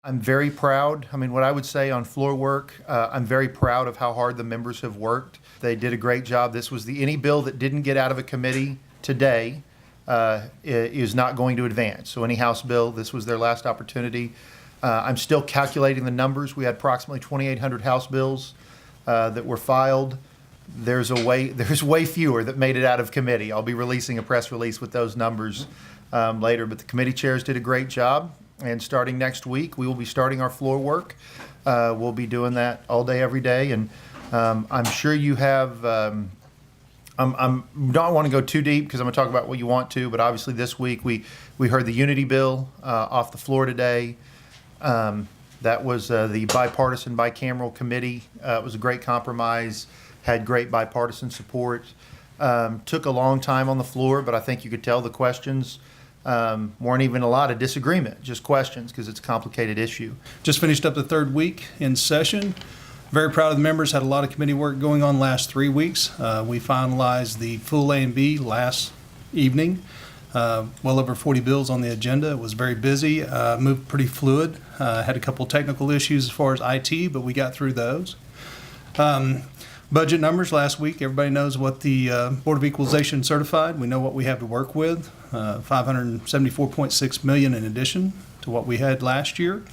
I'm very proud. I mean, what I would say on floor work, I'm very proud of how hard the members have worked. They did a great job. This was any bill that didn't get out of a committee today is not going to advance. So any House bill, this was their last opportunity. I'm still calculating the numbers. We had approximately 2,800 House bills that were filed. There's way fewer that made it out of committee. I'll be releasing a press release with those numbers later, but the committee chairs did a great job. And starting next week, we will be starting our floor work. We'll be doing that all day, every day. And I'm sure you have, I'm don't want to go too deep because I'm going to talk about what you want to, but obviously this week we heard the Unity bill off the floor today. That was the bipartisan bicameral committee. It was a great compromise, had great bipartisan support. Took a long time on the floor, but I think you could tell the questions weren't even a lot of disagreement, just questions because it's a complicated issue. Just finished up the third week in session. Very proud of the members. Had a lot of committee work going on last 3 weeks. We finalized the full A and B last evening. Well over 40 bills on the agenda. It was very busy, moved pretty fluid. Had a couple technical issues as far as IT, but we got through those. Budget numbers last week, everybody knows what the Board of Equalization certified. We know what we have to work with, $574.6 million in addition to what we had last year.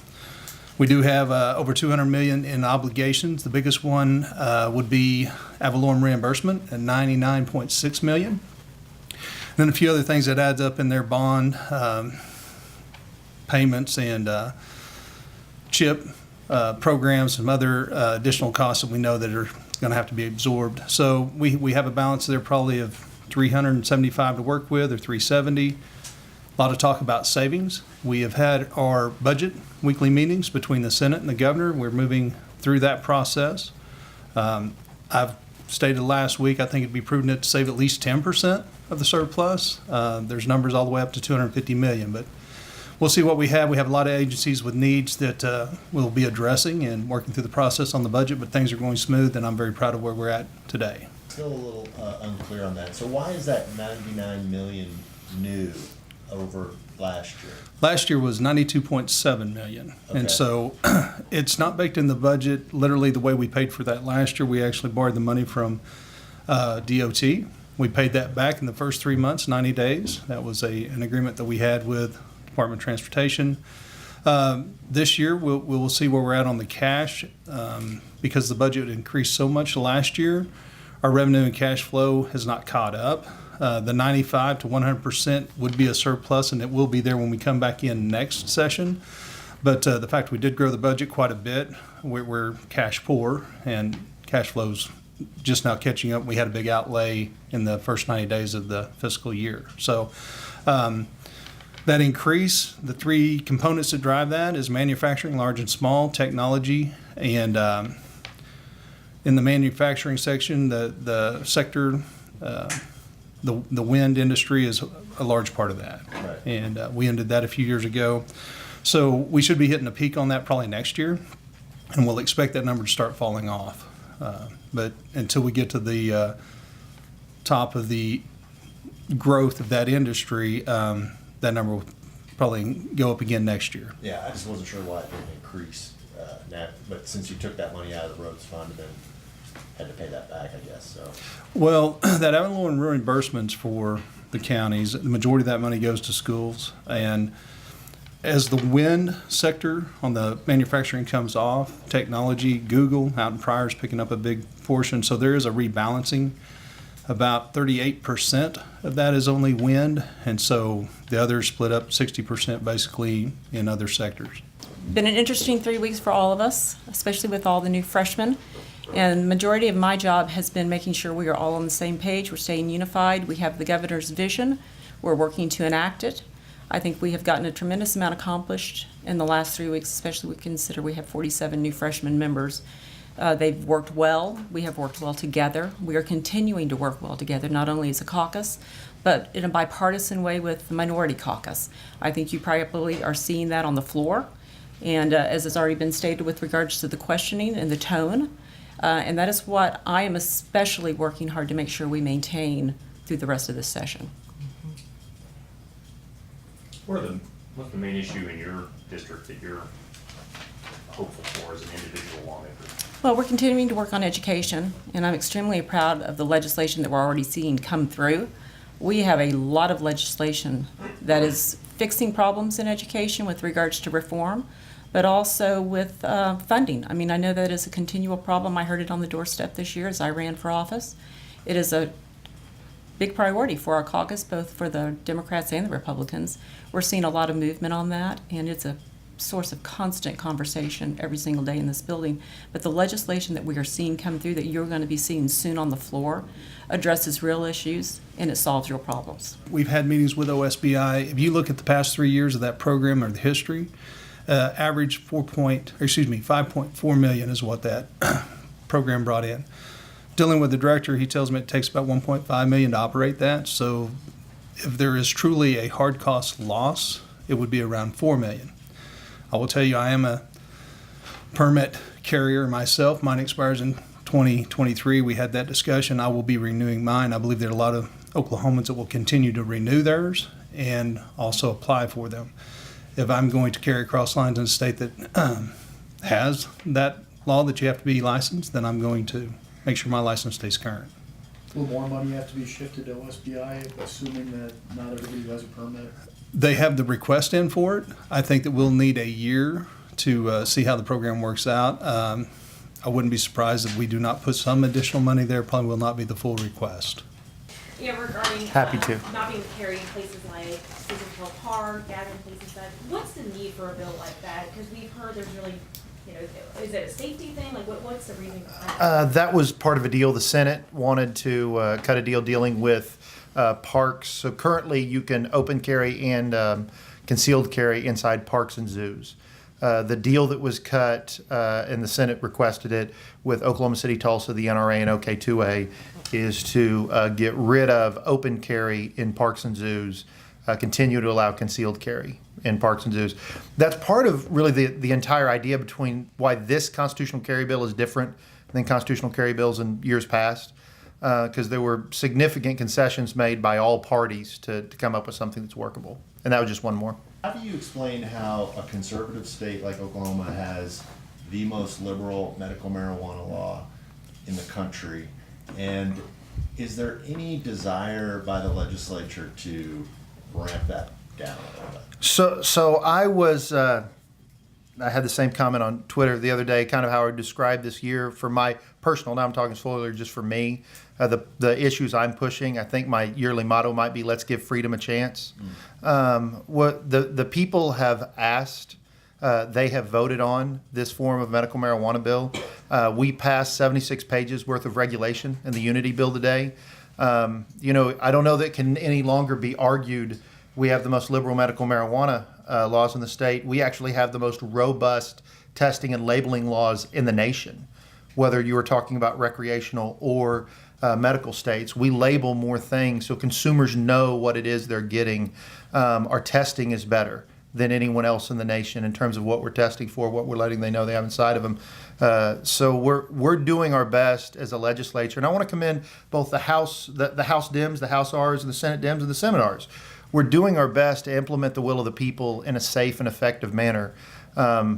We do have over $200 million in obligations. The biggest one would be ad valorem reimbursement at $99.6 million. Then a few other things that adds up in their bond payments and CHIP programs, some other additional costs that we know that are going to have to be absorbed. So we have a balance there probably of 375 to work with, or 370. A lot of talk about savings. We have had our budget weekly meetings between the Senate and the governor. We're moving through that process. I've stated last week, I think it'd be prudent to save at least 10% of the surplus. There's numbers all the way up to $250 million, but we'll see what we have. We have a lot of agencies with needs that we'll be addressing and working through the process on the budget, but things are going smooth, and I'm very proud of where we're at today. Still a little unclear on that. So why is that $99 million new over last year? Last year was $92.7 million. Okay. And so it's not baked in the budget. Literally the way we paid for that last year, we actually borrowed the money from DOT. We paid that back in the first 3 months, 90 days. That was an agreement that we had with Department of Transportation. This year, we'll see where we're at on the cash. Because the budget increased so much last year, our revenue and cash flow has not caught up. The 95 to 100% would be a surplus, and it will be there when we come back in next session. But the fact we did grow the budget quite a bit, we're cash poor, and cash flow's just now catching up. We had a big outlay in the first 90 days of the fiscal year. So that increase, the three components that drive that is manufacturing, large and small, technology, and in the manufacturing section, the sector, the wind industry is a large part of that. Right. And we ended that a few years ago. So we should be hitting a peak on that probably next year, and we'll expect that number to start falling off. But until we get to the top of the growth of that industry, that number will probably go up again next year. Yeah, I just wasn't sure why it didn't increase. But since you took that money out of the roads fund and then had to pay that back, I guess. So. Well, that ad valorem reimbursements for the counties, the majority of that money goes to schools. And as the wind sector on the manufacturing comes off, technology, Google out in Pryor is picking up a big portion. So there is a rebalancing. About 38% of that is only wind, and so the others split up 60% basically in other sectors. Been an interesting 3 weeks for all of us, especially with all the new freshmen. And majority of my job has been making sure we are all on the same page. We're staying unified. We have the governor's vision. We're working to enact it. I think we have gotten a tremendous amount accomplished in the last 3 weeks, especially we consider we have 47 new freshman members. They've worked well. We have worked well together. We are continuing to work well together, not only as a caucus, but in a bipartisan way with the minority caucus. I think you probably are seeing that on the floor. And as has already been stated with regards to the questioning and the tone, and that is what I am especially working hard to make sure maintain through the rest of this session. What's the main issue in your district that you're hopeful for as an individual lawmaker? Well, we're continuing to work on education, and I'm extremely proud of the legislation that we're already seeing come through. We have a lot of legislation that is fixing problems in education with regards to reform, but also with funding. I mean, I know that is a continual problem. I heard it on the doorstep this year as I ran for office. It is a big priority for our caucus, both for the Democrats and the Republicans. We're seeing a lot of movement on that, and it's a source of constant conversation every single day in this building. But the legislation that we are seeing come through, that you're going to be seeing soon on the floor, addresses real issues and it solves real problems. We've had meetings with OSBI. If you look at the past 3 years of that program or the history, average 5.4 million is what that program brought in. Dealing with the director, he tells me it takes about 1.5 million to operate that. So if there is truly a hard cost loss, it would be around 4 million. I will tell you, I am a permit carrier myself. Mine expires in 2023. We had that discussion. I will be renewing mine. I believe there are a lot of Oklahomans that will continue to renew theirs and also apply for them. If I'm going to carry across lines in a state that has that law that you have to be licensed, then I'm going to make sure my license stays current. Will more money have to be shifted to OSBI, assuming that not everybody who has a permit? They have the request in for it. I think that we'll need a year to see how the program works out. I wouldn't be surprised if we do not put some additional money there. Probably will not be the full request. Yeah, regarding Happy to. not being carried in places like Citizen Hill Park, gathering places that, what's the need for a bill like that? Because we've heard there's really, is it a safety thing? Like, what's the reason behind that? That was part of a deal. The Senate wanted to cut a deal dealing with parks. So currently you can open carry and concealed carry inside parks and zoos. The deal that was cut, and the Senate requested it with Oklahoma City, Tulsa, the NRA, and OK2A, is to get rid of open carry in parks and zoos, continue to allow concealed carry in parks and zoos. That's part of really the entire idea between why this constitutional carry bill is different than constitutional carry bills in years past, because there were significant concessions made by all parties to come up with something that's workable. And that was just one more. How do you explain how a conservative state like Oklahoma has the most liberal medical marijuana law in the country? And is there any desire by the legislature to ramp that down a little bit? So I was, I had the same comment on Twitter the other day, kind of how I described this year for my personal, now I'm talking solely just for me, the issues I'm pushing. I think my yearly motto might be, let's give freedom a chance. What the people have asked, they have voted on this form of medical marijuana bill. We passed 76 pages worth of regulation in the Unity bill today. I don't know that it can any longer be argued we have the most liberal medical marijuana laws in the state. We actually have the most robust testing and labeling laws in the nation. Whether you are talking about recreational or medical states, we label more things so consumers know what it is they're getting. Our testing is better than anyone else in the nation in terms of what we're testing for, what we're letting they know they have inside of them. So we're doing our best as a legislature, and I want to commend both the House Dems, the House Rs, and the Senate Dems and the Senate Rs. We're doing our best to implement the will of the people in a safe and effective manner.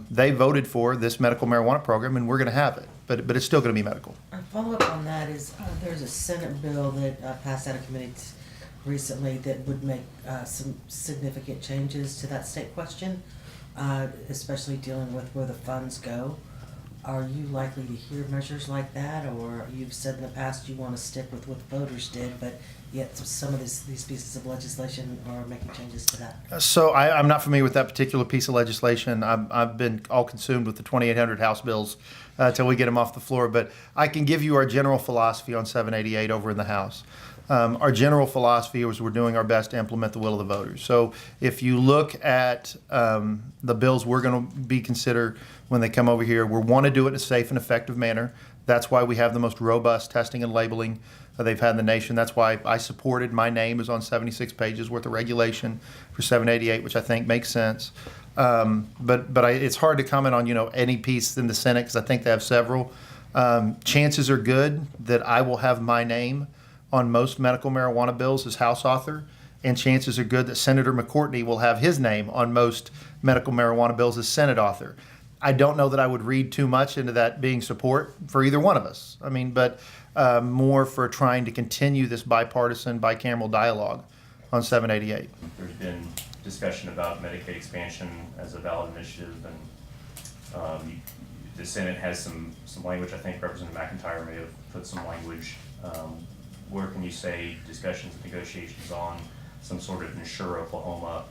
They voted for this medical marijuana program, and we're going to have it, but it's still going to be medical. A follow-up on that is there's a Senate bill that passed out of committee recently that would make some significant changes to that state question, especially dealing with where the funds go. Are you likely to hear measures like that, or you've said in the past you want to stick with what the voters did, but yet some of these pieces of legislation are making changes to that? So I'm not familiar with that particular piece of legislation. I've been all consumed with the 2,800 House bills till we get them off the floor. But I can give you our general philosophy on 788 over in the House. Our general philosophy is we're doing our best to implement the will of the voters. So if you look at the bills we're going to be considered when they come over here, we want to do it in a safe and effective manner. That's why we have the most robust testing and labeling they've had in the nation. That's why I supported, my name is on 76 pages worth of regulation for 788, which I think makes sense. It's hard to comment on any piece in the Senate because I think they have several. Chances are good that I will have my name on most medical marijuana bills as House author, and chances are good that Senator McCourtney will have his name on most medical marijuana bills as Senate author. I don't know that I would read too much into that being support for either one of us. I mean, but more for trying to continue this bipartisan, bicameral dialogue on 788. There's been discussion about Medicaid expansion as a valid initiative, and the Senate has some language. I think Representative McIntyre may have put some language. Where can you say discussions and negotiations on some sort of Ensure Oklahoma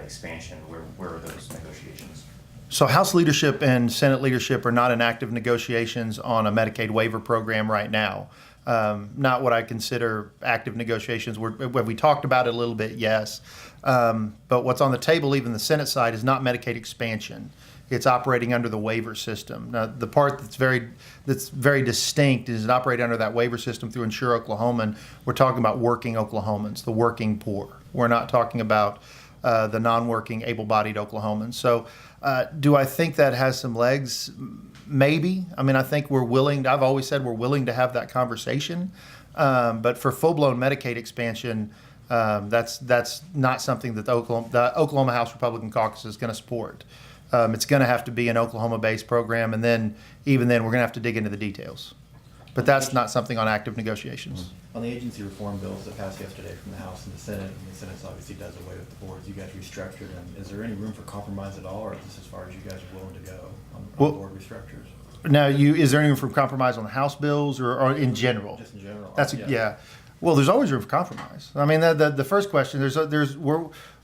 expansion? Where are those negotiations? So House leadership and Senate leadership are not in active negotiations on a Medicaid waiver program right now. Not what I consider active negotiations. Have we talked about it a little bit? Yes. But what's on the table, even the Senate side, is not Medicaid expansion. It's operating under the waiver system. Now, the part that's very distinct is it operating under that waiver system through Ensure Oklahoma. And we're talking about working Oklahomans, the working poor. We're not talking about the non-working, able-bodied Oklahomans. So do I think that has some legs? Maybe. I mean, I think we're willing. I've always said we're willing to have that conversation. But for full-blown Medicaid expansion, that's not something that the Oklahoma House Republican Caucus is going to support. It's going to have to be an Oklahoma-based program, and then even then, we're going to have to dig into the details. But that's not something on active negotiations. On the agency reform bills that passed yesterday from the House and the Senate, and the Senate obviously does away with the boards, you guys restructured them. Is there any room for compromise at all, or is this as far as you guys are willing to go on Well- board restructures? Now, is there any room for compromise on the House bills or in general? Just in general? That's yeah. Well, there's always room for compromise. I mean, the first question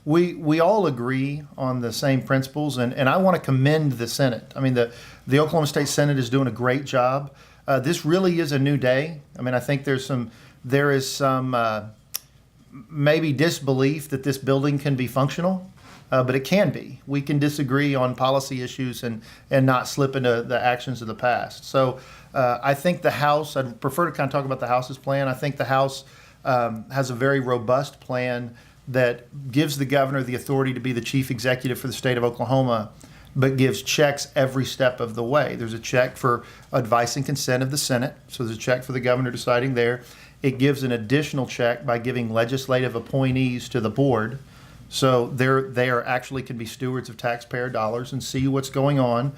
we all agree on the same principles, and I want to commend the Senate. I mean, the Oklahoma State Senate is doing a great job. This really is a new day. I mean, I think there is some maybe disbelief that this building can be functional. But it can be. We can disagree on policy issues and not slip into the actions of the past. So I think the House, I'd prefer to kind of talk about the House's plan. I think the House has a very robust plan that gives the governor the authority to be the chief executive for the state of Oklahoma, but gives checks every step of the way. There's a check for advice and consent of the Senate. So there's a check for the governor deciding there. It gives an additional check by giving legislative appointees to the board. So they are actually can be stewards of taxpayer dollars and see what's going on.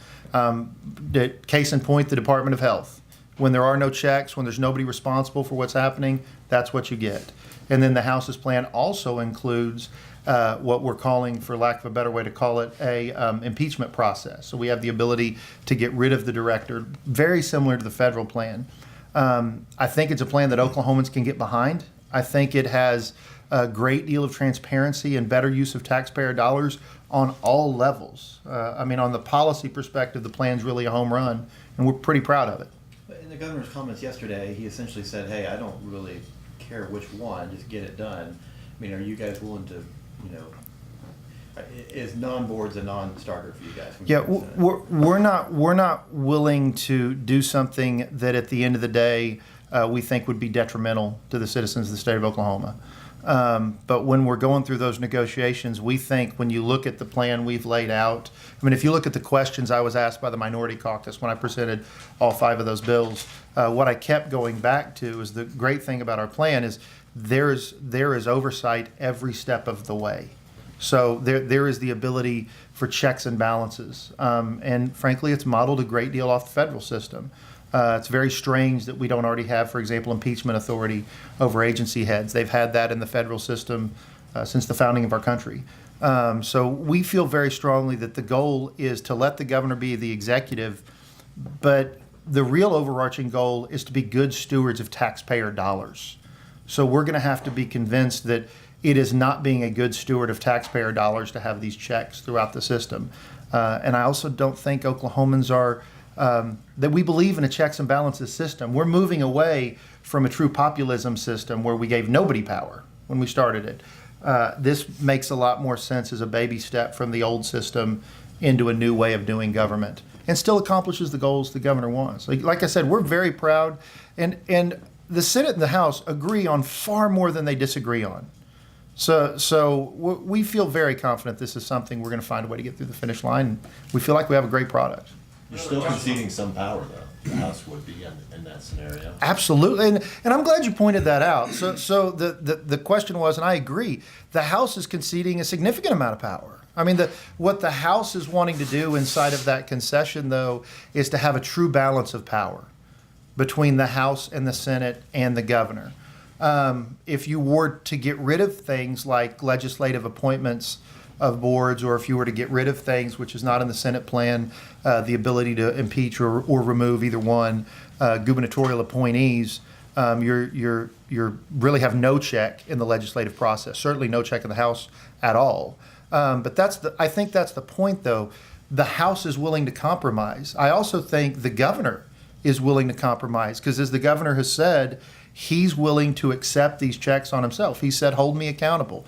Case in point, the Department of Health. When there are no checks, when there's nobody responsible for what's happening, that's what you get. And then the House's plan also includes what we're calling, for lack of a better way to call it, a impeachment process. So we have the ability to get rid of the director, very similar to the federal plan. I think it's a plan that Oklahomans can get behind. I think it has a great deal of transparency and better use of taxpayer dollars on all levels. I mean, on the policy perspective, the plan's really a home run, and we're pretty proud of it. In the governor's comments yesterday, he essentially said, hey, I don't really care which one, just get it done. I mean, are you guys willing to, is non-boards a non-starter for you guys? Yeah, we're not willing to do something that at the end of the day we think would be detrimental to the citizens of the state of Oklahoma. But when we're going through those negotiations, we think when you look at the plan we've laid out, I mean, if you look at the questions I was asked by the minority caucus when I presented all 5 of those bills, what I kept going back to is the great thing about our plan is there is oversight every step of the way. So there is the ability for checks and balances. And frankly, it's modeled a great deal off the federal system. It's very strange that we don't already have, for example, impeachment authority over agency heads. They've had that in the federal system since the founding of our country. So we feel very strongly that the goal is to let the governor be the executive, but the real overarching goal is to be good stewards of taxpayer dollars. So we're going to have to be convinced that it is not being a good steward of taxpayer dollars to have these checks throughout the system. And I also don't think Oklahomans are that we believe in a checks and balances system. We're moving away from a true populism system where we gave nobody power when we started it. This makes a lot more sense as a baby step from the old system into a new way of doing government and still accomplishes the goals the governor wants. Like I said, we're very proud, and the Senate and the House agree on far more than they disagree on. So we feel very confident this is something we're going to find a way to get through the finish line. We feel like we have a great product. You're still conceding some power, though. The House would be in that scenario. Absolutely, and I'm glad you pointed that out. So the question was, and I agree, the House is conceding a significant amount of power. I mean, what the House is wanting to do inside of that concession, though, is to have a true balance of power between the House and the Senate and the governor. If you were to get rid of things like legislative appointments of boards, or if you were to get rid of things which is not in the Senate plan, the ability to impeach or remove either one, gubernatorial appointees, you're really have no check in the legislative process. Certainly no check in the House at all. But I think that's the point, though. The House is willing to compromise. I also think the governor is willing to compromise, because as the governor has said, he's willing to accept these checks on himself. He said, hold me accountable.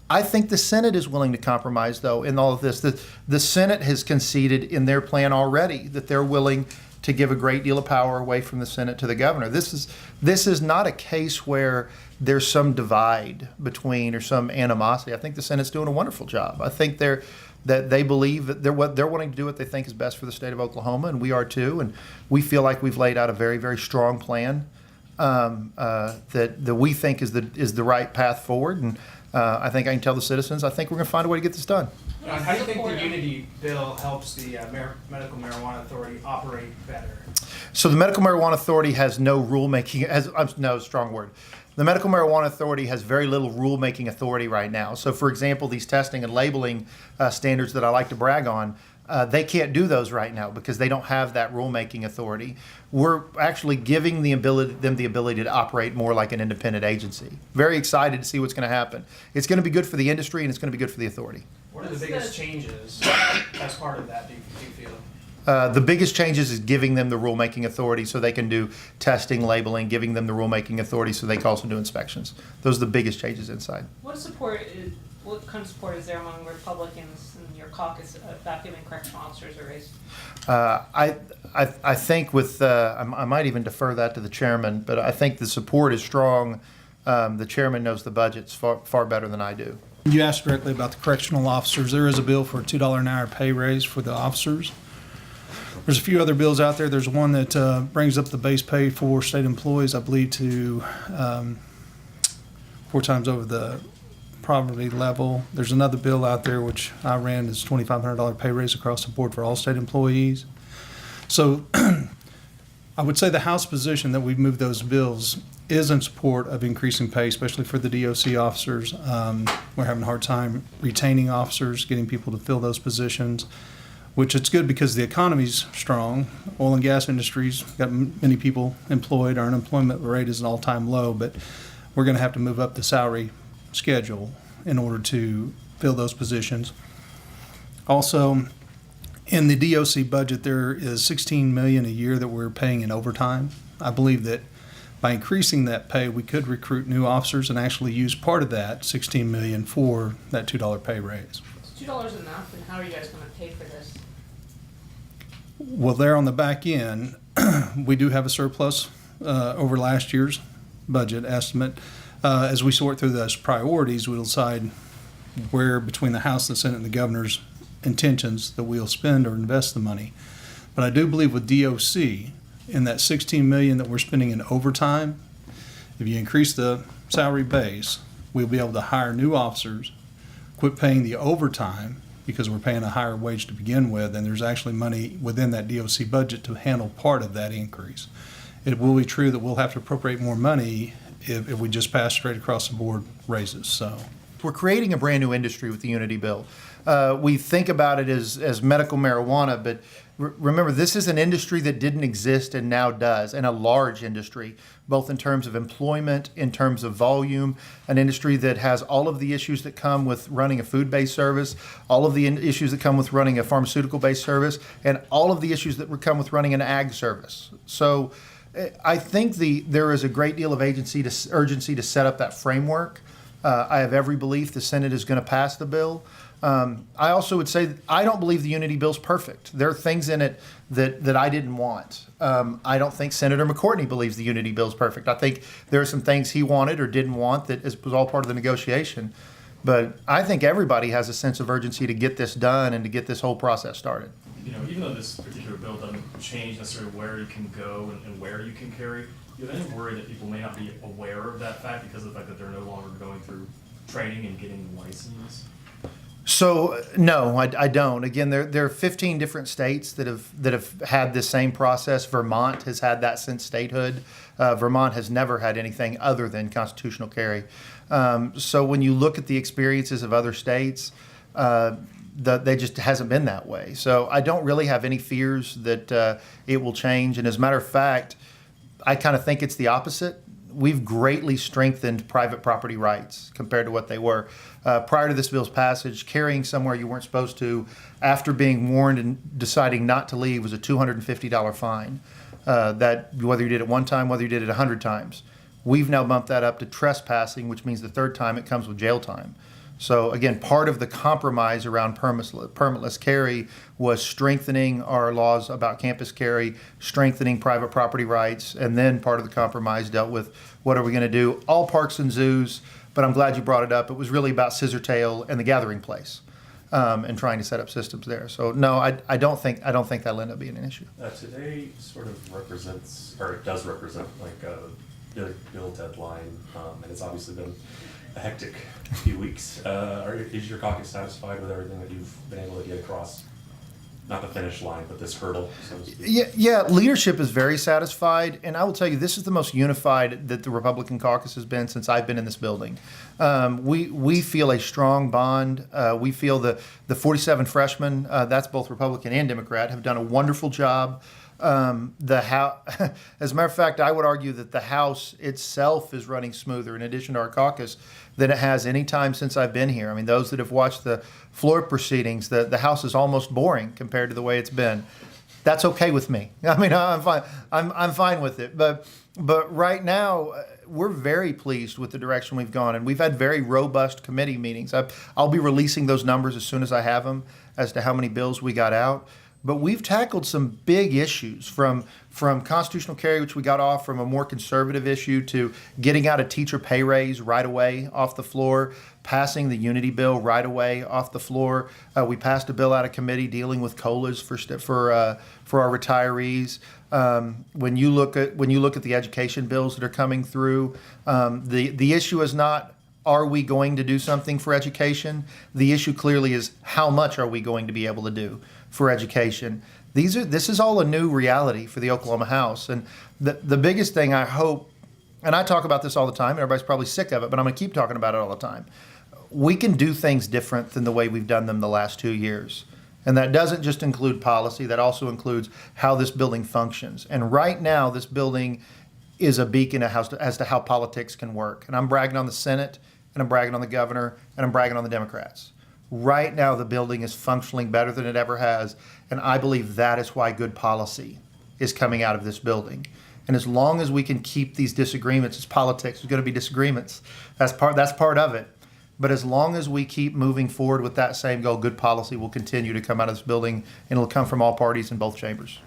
I think the Senate is willing to compromise, though, in all of this. The Senate has conceded in their plan already that they're willing to give a great deal of power away from the Senate to the governor. This is not a case where there's some divide between or some animosity. I think the Senate's doing a wonderful job. I think that they believe that they're wanting to do what they think is best for the state of Oklahoma, and we are too. And we feel like we've laid out a very, very strong plan that we think is the right path forward. And I think I can tell the citizens, I think we're going to find a way to get this done. How do you think the Unity bill helps the Medical Marijuana Authority operate better? So the Medical Marijuana Authority has no rulemaking, no, strong word. The Medical Marijuana Authority has very little rulemaking authority right now. So for example, these testing and labeling standards that I like to brag on, they can't do those right now because they don't have that rulemaking authority. We're actually giving them the ability to operate more like an independent agency. Very excited to see what's going to happen. It's going to be good for the industry, and it's going to be good for the authority. What are the biggest changes as part of that, do you feel? The biggest changes is giving them the rulemaking authority so they can do testing, labeling, giving them the rulemaking authority so they can also do inspections. Those are the biggest changes inside. What kind of support is there among Republicans in your caucus about giving correctional officers a raise? I think I might even defer that to the chairman, but I think the support is strong. The chairman knows the budgets far better than I do. You asked directly about the correctional officers. There is a bill for a $2 an hour pay raise for the officers. There's a few other bills out there. There's one that brings up the base pay for state employees, I believe, to 4 times over the poverty level. There's another bill out there which I ran is $2,500 pay raise across the board for all state employees. So I would say the House position that we've moved those bills is in support of increasing pay, especially for the DOC officers. We're having a hard time retaining officers, getting people to fill those positions, which it's good because the economy's strong. Oil and gas industry's got many people employed. Our unemployment rate is an all-time low, but we're going to have to move up the salary schedule in order to fill those positions. Also, in the DOC budget, there is $16 million a year that we're paying in overtime. I believe that by increasing that pay, we could recruit new officers and actually use part of that $16 million for that $2 pay raise. Is $2 enough, and how are you guys going to pay for this? Well, there on the back end, we do have a surplus over last year's budget estimate. As we sort through those priorities, we'll decide where between the House, the Senate, and the governor's intentions that we'll spend or invest the money. But I do believe with DOC, in that $16 million that we're spending in overtime, if you increase the salary base, we'll be able to hire new officers, quit paying the overtime because we're paying a higher wage to begin with, and there's actually money within that DOC budget to handle part of that increase. It will be true that we'll have to appropriate more money if we just pass straight across the board raises. So we're creating a brand new industry with the Unity bill. We think about it as medical marijuana, but remember, this is an industry that didn't exist and now does, and a large industry, both in terms of employment, in terms of volume, an industry that has all of the issues that come with running a food-based service, all of the issues that come with running a pharmaceutical-based service, and all of the issues that come with running an ag service. So I think there is a great deal of urgency to set up that framework. I have every belief the Senate is going to pass the bill. I also would say that I don't believe the Unity bill's perfect. There are things in it that I didn't want. I don't think Senator McCourtney believes the Unity bill's perfect. I think there are some things he wanted or didn't want that was all part of the negotiation. But I think everybody has a sense of urgency to get this done and to get this whole process started. You know, even though this particular bill doesn't change necessarily where you can go and where you can carry, do you have any worry that people may not be aware of that fact because of the fact that they're no longer going through training and getting the license? So no, I don't. Again, there are 15 different states that have had this same process. Vermont has had that since statehood. Vermont has never had anything other than constitutional carry. So when you look at the experiences of other states, they just hasn't been that way. So I don't really have any fears that it will change. And as a matter of fact, I kind of think it's the opposite. We've greatly strengthened private property rights compared to what they were. Prior to this bill's passage, carrying somewhere you weren't supposed to after being warned and deciding not to leave was a $250 fine. That whether you did it one time, whether you did it 100 times. We've now bumped that up to trespassing, which means the third time it comes with jail time. So again, part of the compromise around permitless carry was strengthening our laws about campus carry, strengthening private property rights, and then part of the compromise dealt with what are we going to do? All parks and zoos, but I'm glad you brought it up. It was really about Scissortail and the Gathering Place, and trying to set up systems there. So no, I don't think that'll end up being an issue. Today sort of represents, or it does represent, like the bill deadline, and it's obviously been a hectic few weeks. Is your caucus satisfied with everything that you've been able to get across? Not the finish line, but this hurdle, so to speak. Yeah, leadership is very satisfied, and I will tell you, this is the most unified that the Republican caucus has been since I've been in this building. We feel a strong bond. We feel the 47 freshmen, that's both Republican and Democrat, have done a wonderful job. The House, as a matter of fact, I would argue that the House itself is running smoother, in addition to our caucus, than it has any time since I've been here. I mean, those that have watched the floor proceedings, the House is almost boring compared to the way it's been. That's okay with me. I mean, I'm fine. I'm fine with it. But right now, we're very pleased with the direction we've gone, and we've had very robust committee meetings. I'll be releasing those numbers as soon as I have them as to how many bills we got out. But we've tackled some big issues from constitutional carry, which we got off from a more conservative issue, to getting out a teacher pay raise right away off the floor, passing the Unity bill right away off the floor. We passed a bill out of committee dealing with COLAs for our retirees. When you look at the education bills that are coming through, the issue is not, are we going to do something for education? The issue clearly is, how much are we going to be able to do for education? This is all a new reality for the Oklahoma House. And the biggest thing I hope, and I talk about this all the time, and everybody's probably sick of it, but I'm going to keep talking about it all the time. We can do things different than the way we've done them the last 2 years. And that doesn't just include policy, that also includes how this building functions. And right now, this building is a beacon as to how politics can work. And I'm bragging on the Senate, and I'm bragging on the governor, and I'm bragging on the Democrats. Right now, the building is functioning better than it ever has, and I believe that is why good policy is coming out of this building. And as long as we can keep these disagreements, it's politics, there's going to be disagreements. That's part of it. But as long as we keep moving forward with that same goal, good policy will continue to come out of this building, and it'll come from all parties in both chambers.